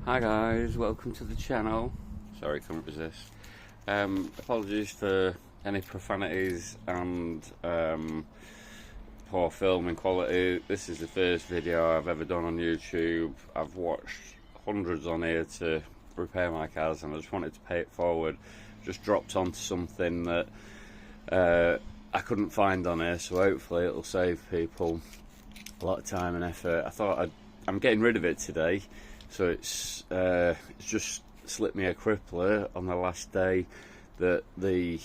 Hi guys, welcome to the channel. Sorry, couldn't resist. Apologies for any profanities and poor filming quality. This is the first video I've ever done on YouTube. I've watched hundreds on here to repair my cars and I just wanted to pay it forward. Just dropped onto something that I couldn't find on here, so hopefully it'll save people a lot of time and effort. I thought I'm getting rid of it today, so it's just slipped me a crippler on the last day that the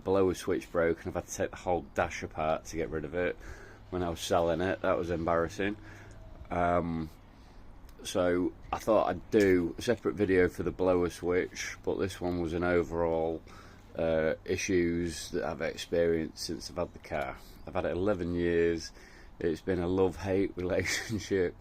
blower switch broke, and I've had to take the whole dash apart to get rid of it when I was selling it. That was embarrassing. So I thought I'd do a separate video for the blower switch, but this one was an overall issues that I've experienced since I've had the car. I've had it 11 years. It's been a love-hate relationship.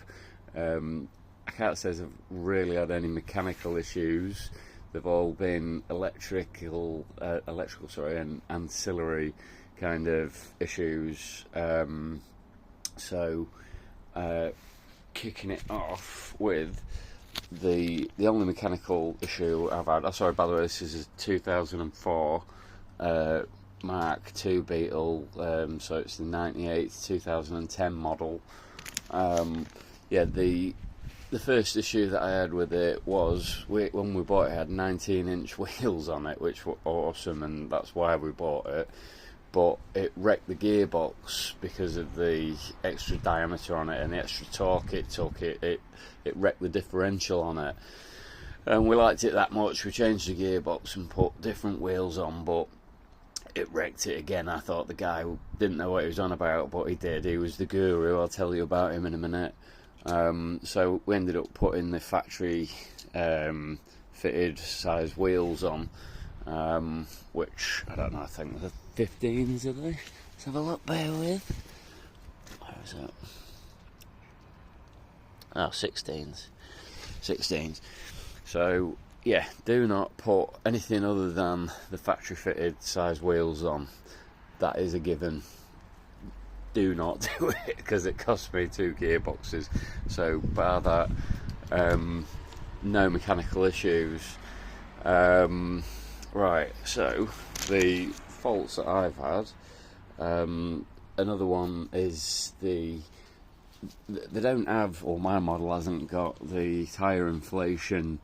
I can't say I've really had any mechanical issues. They've all been electrical, and ancillary kind of issues. Kicking it off with the only mechanical issue I've had. Oh, sorry, by the way, this is a 2004 Mk2 Beetle, so it's the 98 2010 model. Yeah, the first issue that I had with it was when we bought it, it had 19-inch wheels on it, which were awesome, and that's why we bought it. But it wrecked the gearbox because of the extra diameter on it and the extra torque it took. It wrecked the differential on it, and we liked it that much. We changed the gearbox and put different wheels on, but it wrecked it again. I thought the guy didn't know what he was on about, but he did. He was the guru. I'll tell you about him in a minute. So we ended up putting the factory fitted size wheels on, which I don't know, I think they're 15s, are they? Let's have a look, bear with. Where is it? Oh, 16s. 16s. So yeah, do not put anything other than the factory fitted size wheels on. That is a given. Do not do it, because it cost me 2 gearboxes. So bar that, no mechanical issues. Right, so the faults that I've had, another one is they don't have, or my model hasn't got the tyre inflation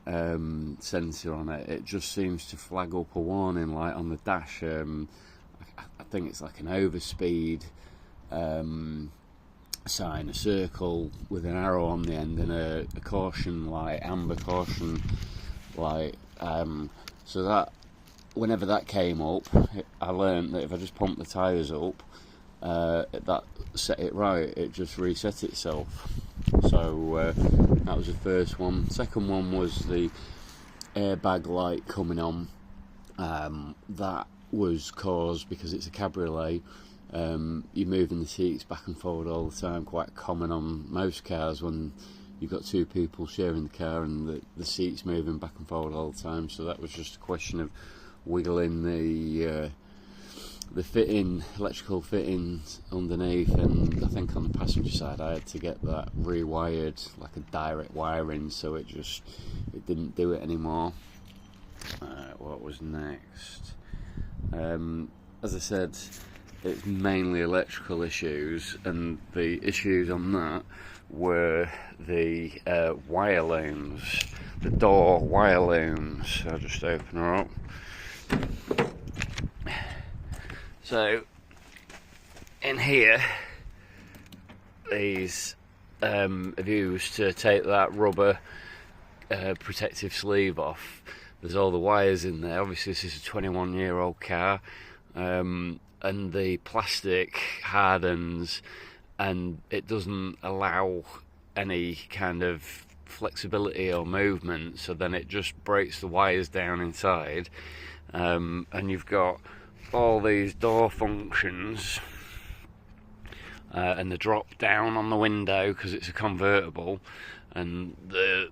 sensor on it. It just seems to flag up a warning light on the dash. I think it's like an overspeed sign, a circle with an arrow on the end, and a caution light, amber caution light. So that whenever that came up, I learned that if I just pump the tyres up, that set it right. It just reset itself. So that was the first one. Second one was the airbag light coming on. That was caused because it's a cabriolet. You're moving the seats back and forward all the time, quite common on most cars when you've got 2 people sharing the car and the seats moving back and forward all the time. So that was just a question of wiggling the electrical fittings underneath, and I think on the passenger side I had to get that rewired, like a direct wiring, so it didn't do it anymore. What was next? As I said, it's mainly electrical issues, and the issues on that were the wire looms, the door wire looms. I'll just open her up. So in here, these have used to take that rubber protective sleeve off. There's all the wires in there. Obviously this is a 21-year-old car, and the plastic hardens and it doesn't allow any kind of flexibility or movement, so then it just breaks the wires down inside, and you've got all these door functions and the drop down on the window because it's a convertible, and the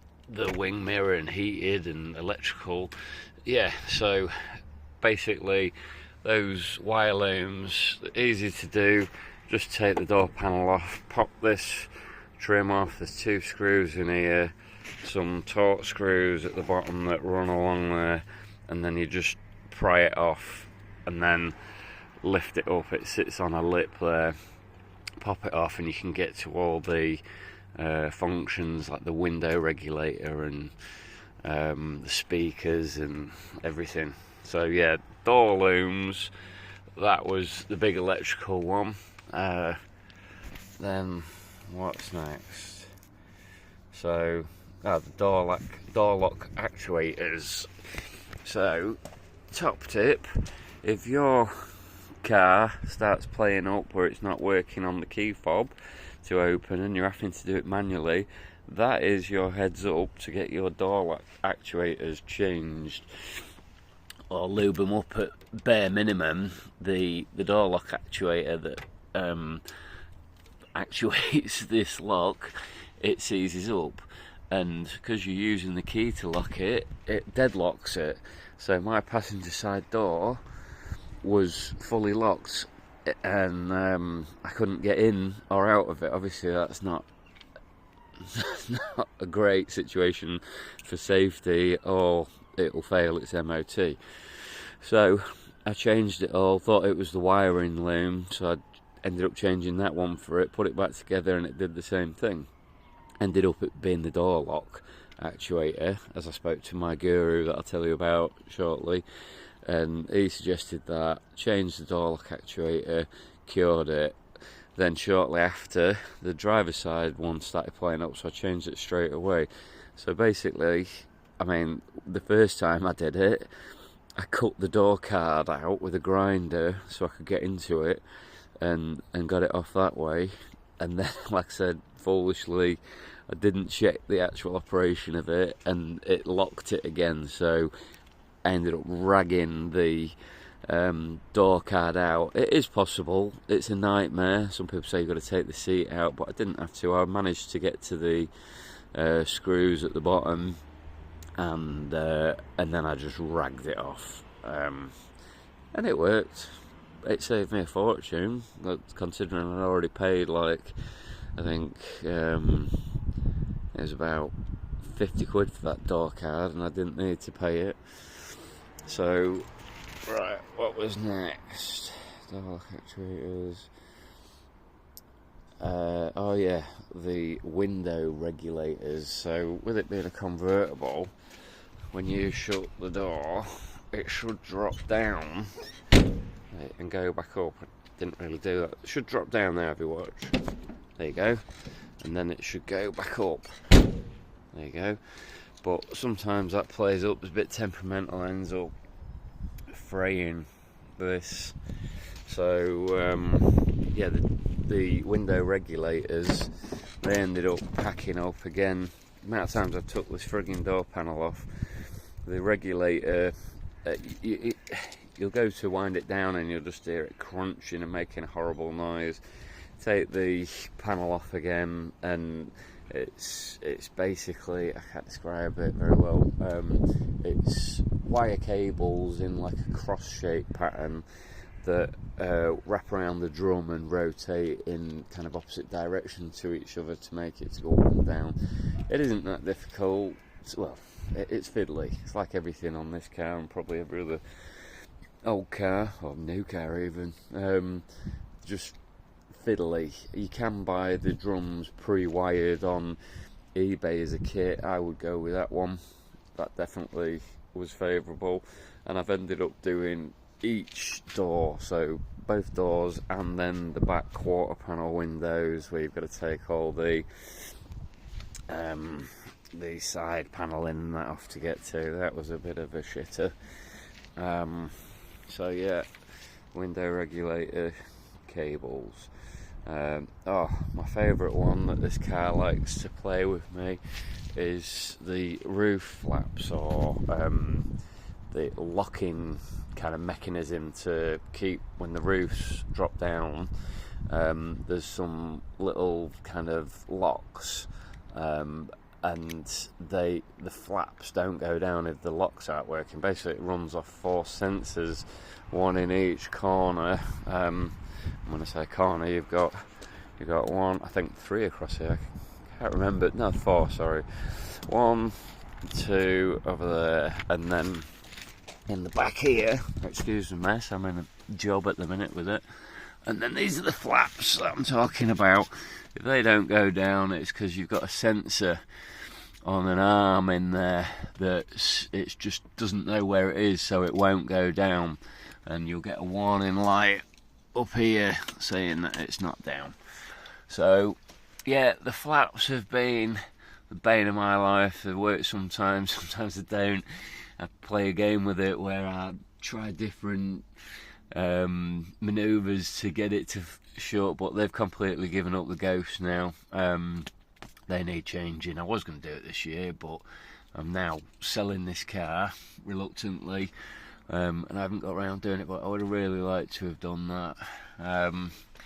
wing mirror and heated and electrical. Yeah, so basically those wire looms, easy to do. Just take the door panel off, pop this trim off. There's 2 screws in here, some torque screws at the bottom that run along there, and then you just pry it off and then lift it up. It sits on a lip there. Pop it off and you can get to all the functions like the window regulator and the speakers and everything. So yeah, door looms, that was the big electrical one. Then what's next? So the door lock actuators. So top tip, if your car starts playing up where it's not working on the key fob to open and you're having to do it manually, that is your heads up to get your door lock actuators changed or lube them up at bare minimum. The door lock actuator that actuates this lock, it seizes up, and because you're using the key to lock it, it deadlocks it. So my passenger side door was fully locked and I couldn't get in or out of it. Obviously that's not a great situation for safety, or it'll fail its MOT. So I changed it all, thought it was the wiring loom, so I ended up changing that one for it, put it back together and it did the same thing. Ended up it being the door lock actuator, as I spoke to my guru that I'll tell you about shortly, and he suggested that, changed the door lock actuator, cured it. Then shortly after, the driver's side one started playing up, so I changed it straight away. So basically, I mean, the first time I did it, I cut the door card out with a grinder so I could get into it and got it off that way. And then, like I said, foolishly, I didn't check the actual operation of it and it locked it again. So I ended up ragging the door card out. It is possible, it's a nightmare. Some people say you've got to take the seat out, but I didn't have to. I managed to get to the screws at the bottom and then I just ragged it off, and it worked. It saved me a fortune, considering I'd already paid, like, I think it was about 50 quid for that door card, and I didn't need to pay it. So, right, what was next? Door lock actuators. Oh yeah, the window regulators. So, with it being a convertible, when you shut the door, it should drop down and go back up. I didn't really do that. It should drop down there if you watch. There you go. And then it should go back up. There you go. But sometimes that plays up, it's a bit temperamental, ends up fraying this. So yeah, the window regulators, they ended up packing up again. The amount of times I took this frigging door panel off, the regulator, you'll go to wind it down and you'll just hear it crunching and making a horrible noise. Take the panel off again and it's basically, I can't describe it very well, it's wire cables in like a cross-shaped pattern that wrap around the drum and rotate in kind of opposite direction to each other to make it to go up and down. It isn't that difficult. Well, it's fiddly. It's like everything on this car and probably every other old car or new car even. Just fiddly. You can buy the drums pre-wired on eBay as a kit. I would go with that one. That definitely was favourable, and I've ended up doing each door, so both doors and then the back quarter panel windows where you've got to take all the side panel in and that off to get to. That was a bit of a shitter. So yeah, window regulator cables. My favourite one that this car likes to play with me is the roof flaps, or the locking kind of mechanism to keep when the roofs drop down. There's some little kind of locks, and the flaps don't go down if the locks aren't working. Basically, it runs off 4 sensors, one in each corner. When I say corner, you've got one, I think 3 across here. can't remember, no, 4, sorry. 1, 2 over there, and then in the back here, excuse the mess, I'm in a job at the minute with it, and then these are the flaps that I'm talking about. If they don't go down, it's because you've got a sensor on an arm in there that it just doesn't know where it is, so it won't go down, and you'll get a warning light up here saying that it's not down. So yeah, the flaps have been the bane of my life. They work sometimes, sometimes they don't. I play a game with it where I try different manoeuvres to get it to shut, but they've completely given up the ghost now. They need changing. I was going to do it this year, but I'm now selling this car reluctantly, and I haven't got around doing it, but I would have really liked to have done that.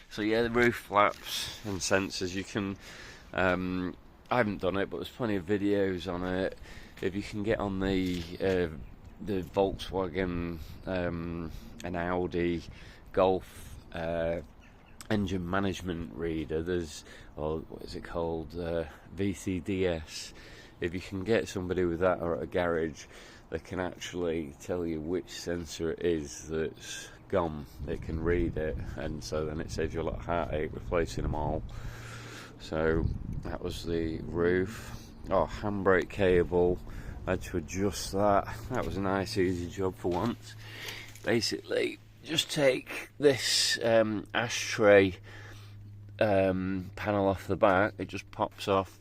So yeah, the roof flaps and sensors, you can, I haven't done it, but there's plenty of videos on it. If you can get on the Volkswagen and Audi Golf engine management reader, there's, or what is it called, VCDS. If you can get somebody with that, or at a garage, they can actually tell you which sensor it is that's gone. They can read it, and so then it saves you a lot of heartache replacing them all. So that was the roof. Oh, handbrake cable, I had to adjust that. That was a nice easy job for once. Basically, just take this ashtray panel off the back, it just pops off,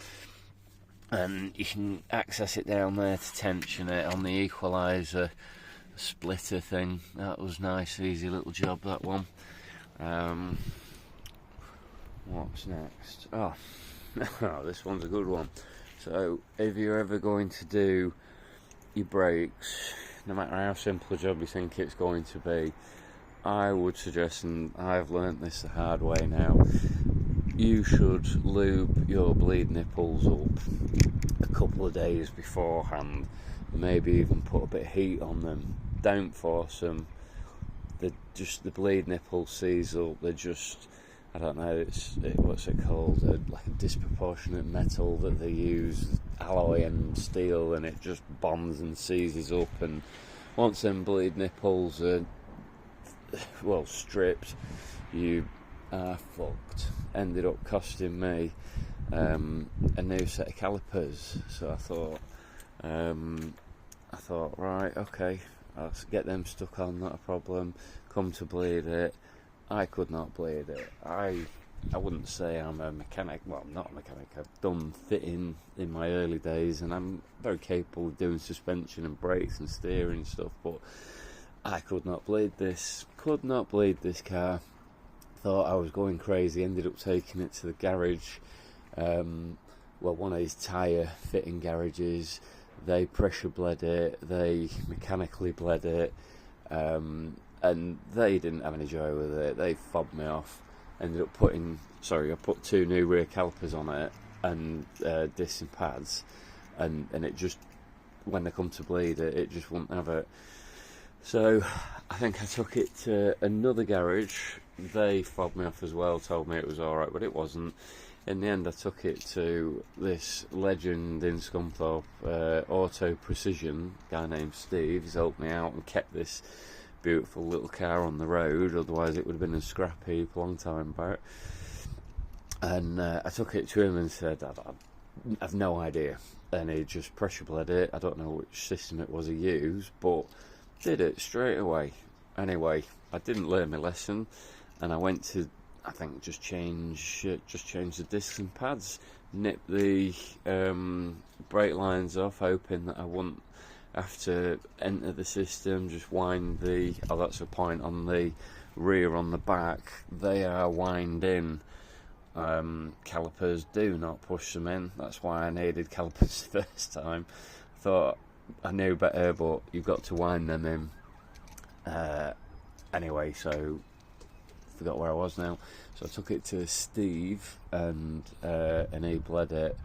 and you can access it down there to tension it on the equaliser splitter thing. That was nice, easy little job, that one. What's next? Oh, this one's a good one. So if you're ever going to do your brakes, no matter how simple a job you think it's going to be, I would suggest, and I've learnt this the hard way now, you should lube your bleed nipples up a couple of days beforehand, maybe even put a bit of heat on them. Don't force them. The bleed nipples seize up. They're just, I don't know, what's it called, like a disproportionate metal that they use, alloy and steel, and it just bonds and seizes up, and once them bleed nipples are, well, stripped, you are fucked. Ended up costing me a new set of calipers. So I thought, right, okay, I'll get them stuck on, not a problem. Come to bleed it, I could not bleed it. I wouldn't say I'm a mechanic. Well, I'm not a mechanic. I've done fitting in my early days, and I'm very capable of doing suspension and brakes and steering and stuff, but I could not bleed this. Could not bleed this car. Thought I was going crazy. Ended up taking it to the garage. One of these tyre fitting garages. They pressure bled it. They mechanically bled it. And they didn't have any joy with it. They fobbed me off. Ended up I put 2 new rear calipers on it and discs and pads, and it just, when they come to bleed it, it just wouldn't have it. So I think I took it to another garage. They fobbed me off as well, told me it was alright, but it wasn't. In the end, I took it to this legend in Scunthorpe, Auto Precision, a guy named Steve. He's helped me out and kept this beautiful little car on the road, otherwise it would have been a scrap heap a long time back. And I took it to him and said, I've no idea. And he just pressure bled it. I don't know which system it was he used, but did it straight away. Anyway, I didn't learn my lesson, and I went to, I think, just change the discs and pads, nip the brake lines off, hoping that I wouldn't have to enter the system, just wind that's a point on the rear. On the back, they are wind in. Calipers, do not push them in. That's why I needed calipers the first time. Thought I knew better, but you've got to wind them in. Anyway, so forgot where I was now. So I took it to Steve, and he bled it,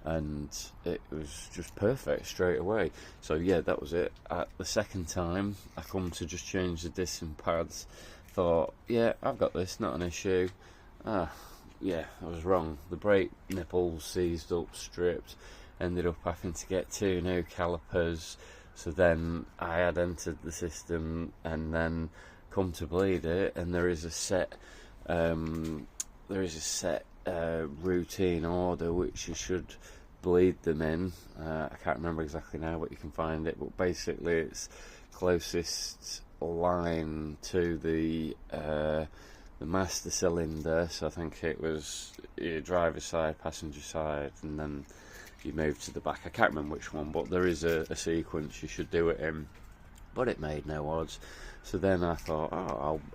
and it was just perfect straight away. So yeah, that was it. At the second time, I come to just change the discs and pads. Thought, yeah, I've got this, not an issue. yeah, I was wrong. The brake nipples seized up, stripped, ended up having to get 2 new calipers. So then I had entered the system and then come to bleed it, and there is a set routine order which you should bleed them in. I can't remember exactly now, but you can find it. But basically, it's closest line to the master cylinder. So I think it was your driver's side, passenger side, and then you move to the back. I can't remember which one, but there is a sequence you should do it in. But it made no odds. So then I thought,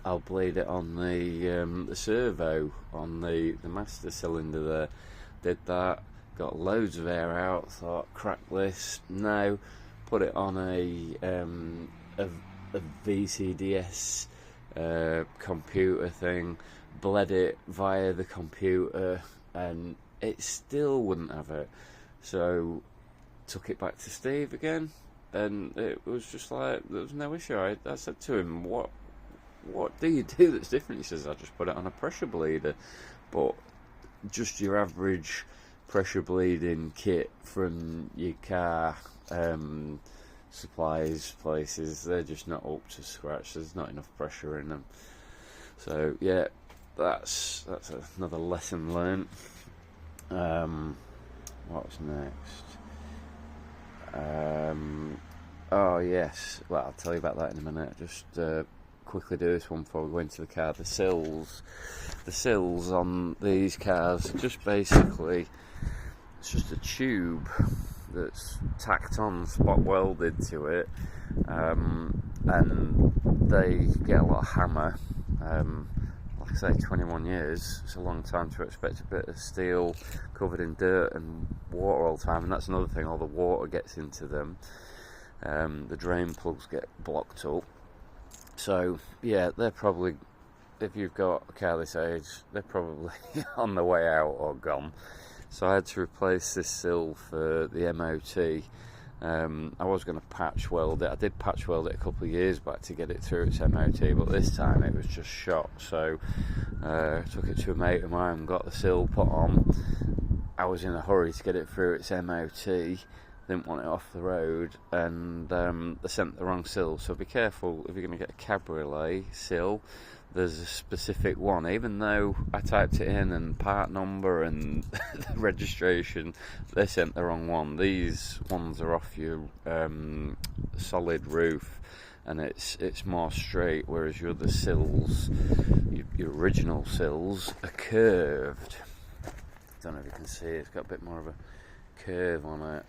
I'll bleed it on the servo on the master cylinder there. Did that, got loads of air out. Thought, crack this. No, put it on a VCDS computer thing. Bled it via the computer, and it still wouldn't have it. So took it back to Steve again. And it was just like, there was no issue. I said to him, what do you do that's different? He says, I just put it on a pressure bleeder. But just your average pressure bleeding kit from your car supplies places, they're just not up to scratch. There's not enough pressure in them. So yeah, that's another lesson learnt. What's next? Oh yes, well, I'll tell you about that in a minute. Just quickly do this one before we go into the car. The sills on these cars are just basically, it's just a tube that's tacked on, spot welded to it, and they get a lot of hammer. Like I say, 21 years, it's a long time to expect a bit of steel covered in dirt and water all the time, and that's another thing, all the water gets into them. The drain plugs get blocked up. So yeah, they're probably, if you've got a car this age, they're probably on the way out or gone. So I had to replace this sill for the MOT. I was going to patch weld it. I did patch weld it a couple of years back to get it through its MOT, but this time it was just shot. So I took it to a mate of mine, got the sill put on. I was in a hurry to get it through its MOT, didn't want it off the road, and they sent the wrong sill. So be careful if you're going to get a cabriolet sill. There's a specific one, even though I typed it in and part number and the registration, they sent the wrong one. These ones are off your solid roof, and it's more straight, whereas your other sills, your original sills, are curved. I don't know if you can see it, it's got a bit more of a curve on it.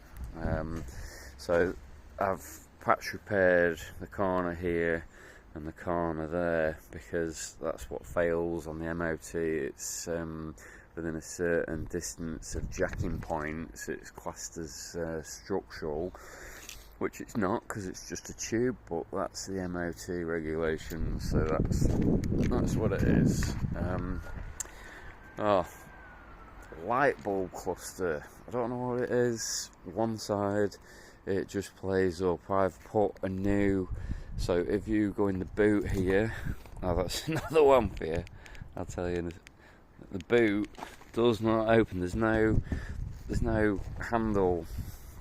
So I've patch repaired the corner here and the corner there, because that's what fails on the MOT. It's within a certain distance of jacking points, it's classed as structural, which it's not, because it's just a tube, but that's the MOT regulations, so that's what it is. Light bulb cluster, I don't know what it is. One side it just plays up. I've put a new, so if you go in the boot here, that's another one for you. I'll tell you, the boot does not open. There's no handle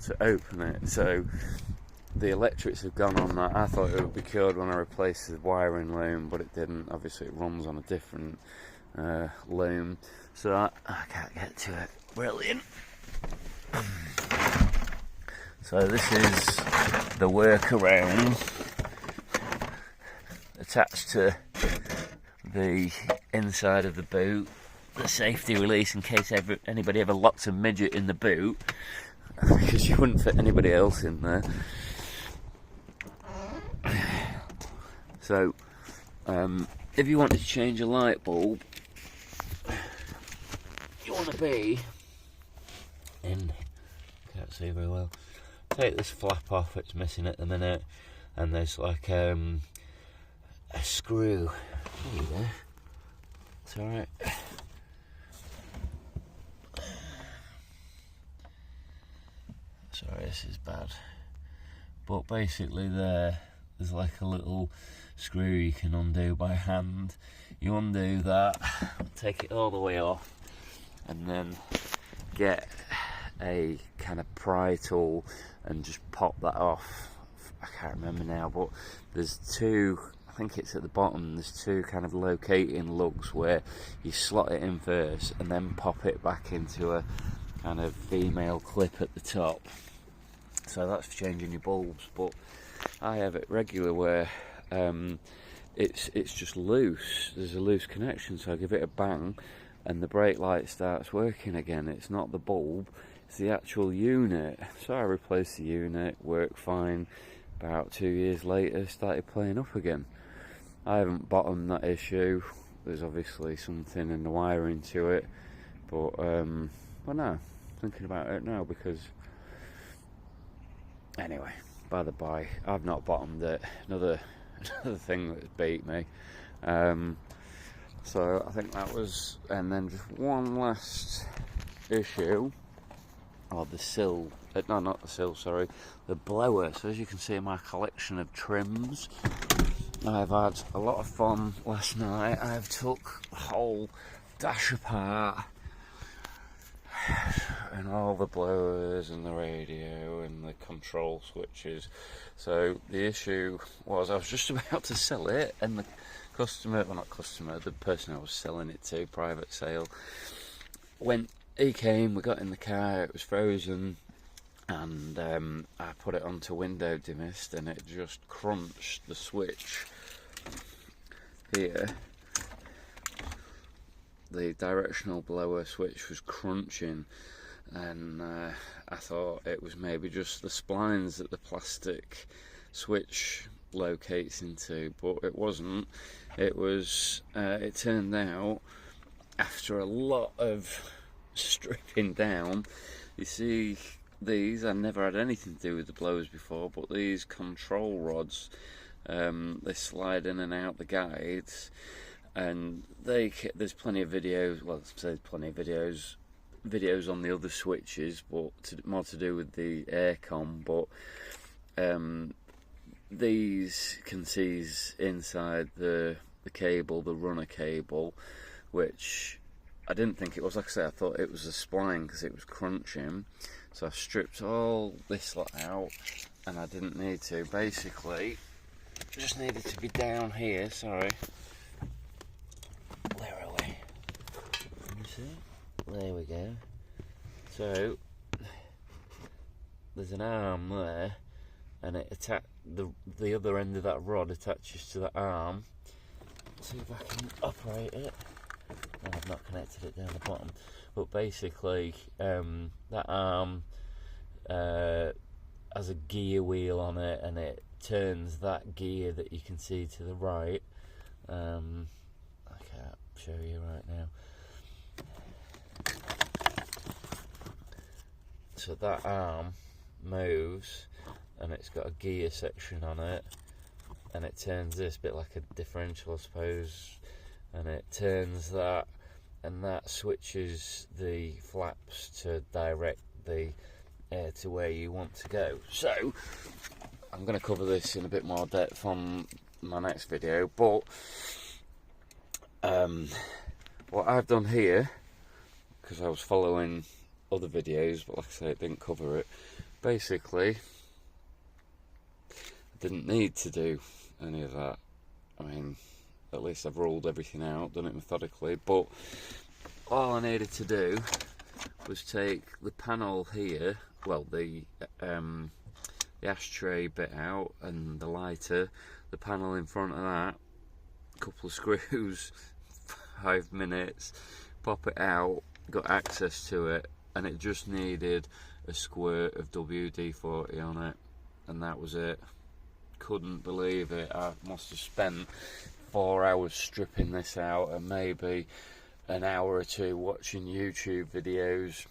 to open it. So the electrics have gone on that. I thought it would be cured when I replaced the wiring loom, but it didn't. Obviously, it runs on a different loom, so I can't get to it. Brilliant. So this is the workaround attached to the inside of the boot, the safety release in case anybody ever locked a midget in the boot, because you wouldn't fit anybody else in there. So if you want to change a light bulb, you want to be in, can't see very well, take this flap off, it's missing at the minute, and there's like a screw. There you go. It's alright. Sorry, this is bad. But basically there's like a little screw you can undo by hand. You undo that, take it all the way off, and then get a kind of pry tool and just pop that off. I can't remember now, but there's two, I think it's at the bottom, there's two kind of locating lugs where you slot it in first and then pop it back into a kind of female clip at the top. So that's for changing your bulbs, but I have it regular where it's just loose. There's a loose connection, so I give it a bang and the brake light starts working again. It's not the bulb, it's the actual unit. So I replaced the unit, worked fine. About 2 years later, started playing up again. I haven't bottomed that issue. There's obviously something in the wiring to it, but well, no, thinking about it now because anyway, by the by, I've not bottomed it. Another thing that's beat me. So I think that was, and then just one last issue. Oh, the sill. No, not the sill, sorry. The blower. So as you can see in my collection of trims, I've had a lot of fun last night. I've took the whole dash apart and all the blowers and the radio and the control switches. So the issue was I was just about to sell it, and the customer, well, not customer, the person I was selling it to, private sale, he came, we got in the car, it was frozen, and I put it onto window demist and it just crunched the switch here. The directional blower switch was crunching, and I thought it was maybe just the splines that the plastic switch locates into, but it wasn't. It was, it turned out, after a lot of stripping down, you see these, I never had anything to do with the blowers before, but these control rods, they slide in and out the guides, and there's plenty of videos, well, there's plenty of videos on the other switches, but more to do with the aircon, but these can seize inside the cable, the runner cable, which I didn't think it was. Like I said, I thought it was a spline because it was crunching, so I stripped all this lot out, and I didn't need to. Basically, just needed to be down here. Sorry, where are we? Can you see? There we go. So there's an arm there, and it the other end of that rod attaches to the arm. Let's see if I can operate it. No, I've not connected it down the bottom, but basically that arm has a gear wheel on it, and it turns that gear that you can see to the right. I can't show you right now. So that arm moves, and it's got a gear section on it, and it turns this bit like a differential, I suppose, and it turns that, and that switches the flaps to direct the air to where you want to go. So I'm going to cover this in a bit more depth on my next video, but what I've done here, because I was following other videos, but like I say, it didn't cover it. Basically, I didn't need to do any of that. I mean, at least I've ruled everything out, done it methodically, but all I needed to do was take the panel here, well, the ashtray bit out, and the lighter, the panel in front of that, a couple of screws, 5 minutes, pop it out, got access to it, and it just needed a squirt of WD-40 on it, and that was it. Couldn't believe it. I must have spent 4 hours stripping this out, and maybe an hour or two watching YouTube videos.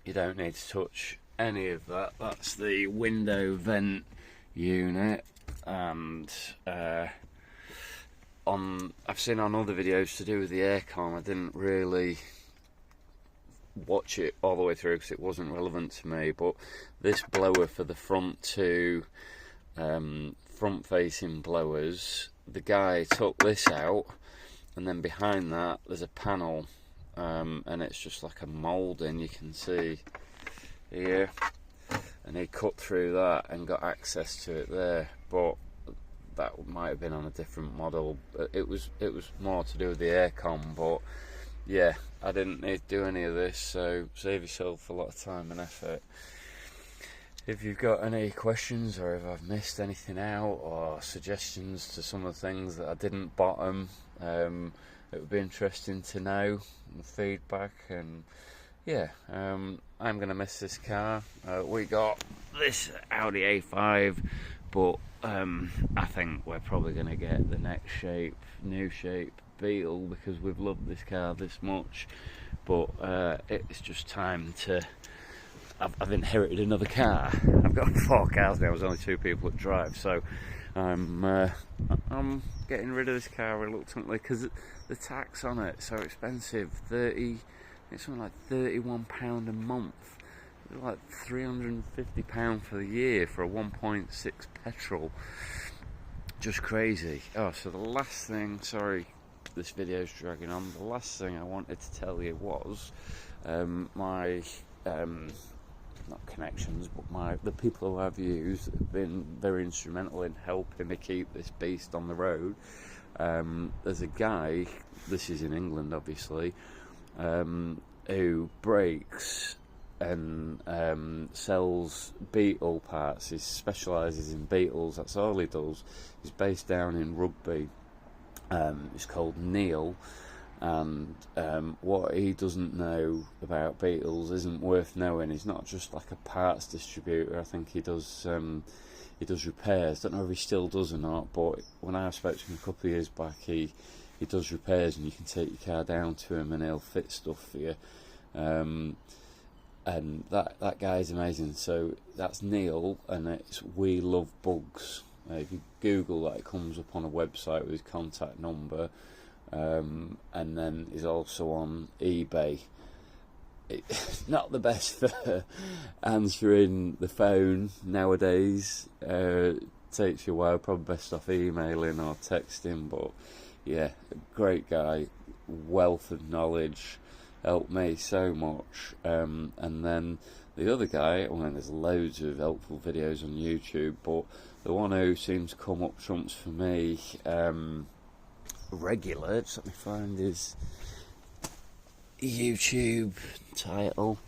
You don't need to touch any of that. That's the window vent unit, and I've seen on other videos to do with the aircon. I didn't really watch it all the way through because it wasn't relevant to me, but this blower for the front two front facing blowers, the guy took this out, and then behind that there's a panel, and it's just like a moulding, you can see here, and he cut through that and got access to it there, but that might have been on a different model. It was more to do with the aircon, but yeah, I didn't need to do any of this, so save yourself a lot of time and effort. If you've got any questions, or if I've missed anything out, or suggestions to some of the things that I didn't bottom, it would be interesting to know, the feedback. And yeah, I'm going to miss this car. We got this Audi A5, but I think we're probably going to get the next new shape Beetle, because we've loved this car this much. But it's just time to... I've inherited another car. I've got 4 cars now. There's only 2 people that drive, so I'm getting rid of this car reluctantly, because the tax on it's so expensive. It's something like £31 a month. It's like £350 for the year for a 1.6 petrol. Just crazy. Oh, so the last thing, sorry, this video's dragging on. The last thing I wanted to tell you was my not connections, but the people who I've used have been very instrumental in helping me keep this beast on the road. There's a guy, this is in England obviously, who breaks and sells Beetle parts. He specialises in Beetles, that's all he does. He's based down in Rugby. He's called Neil, and what he doesn't know about Beetles isn't worth knowing. He's not just like a parts distributor. I think he does repairs. Don't know if he still does or not, but when I spoke to him a couple of years back, he does repairs, and you can take your car down to him and he'll fit stuff for you. And that guy is amazing. So that's Neil, and it's We Love Bugs. If you Google that, it comes up on a website with his contact number. And then he's also on eBay. It's not the best for answering the phone nowadays. Takes you a while, probably best off emailing or texting, but yeah, great guy, wealth of knowledge, helped me so much. And then the other guy, well, there's loads of helpful videos on YouTube, but the one who seems to come up trumps for me regular, just let me find his YouTube title,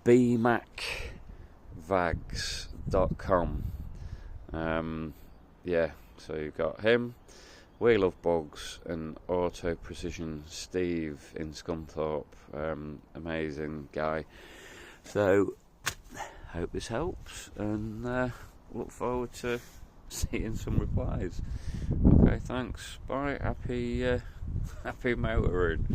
bmacvags.com. Yeah, so you've got him, We Love Bugs, and Auto Precision Steve in Scunthorpe. Amazing guy. So hope this helps, and look forward to seeing some replies. Okay, thanks. Bye. Happy motoring.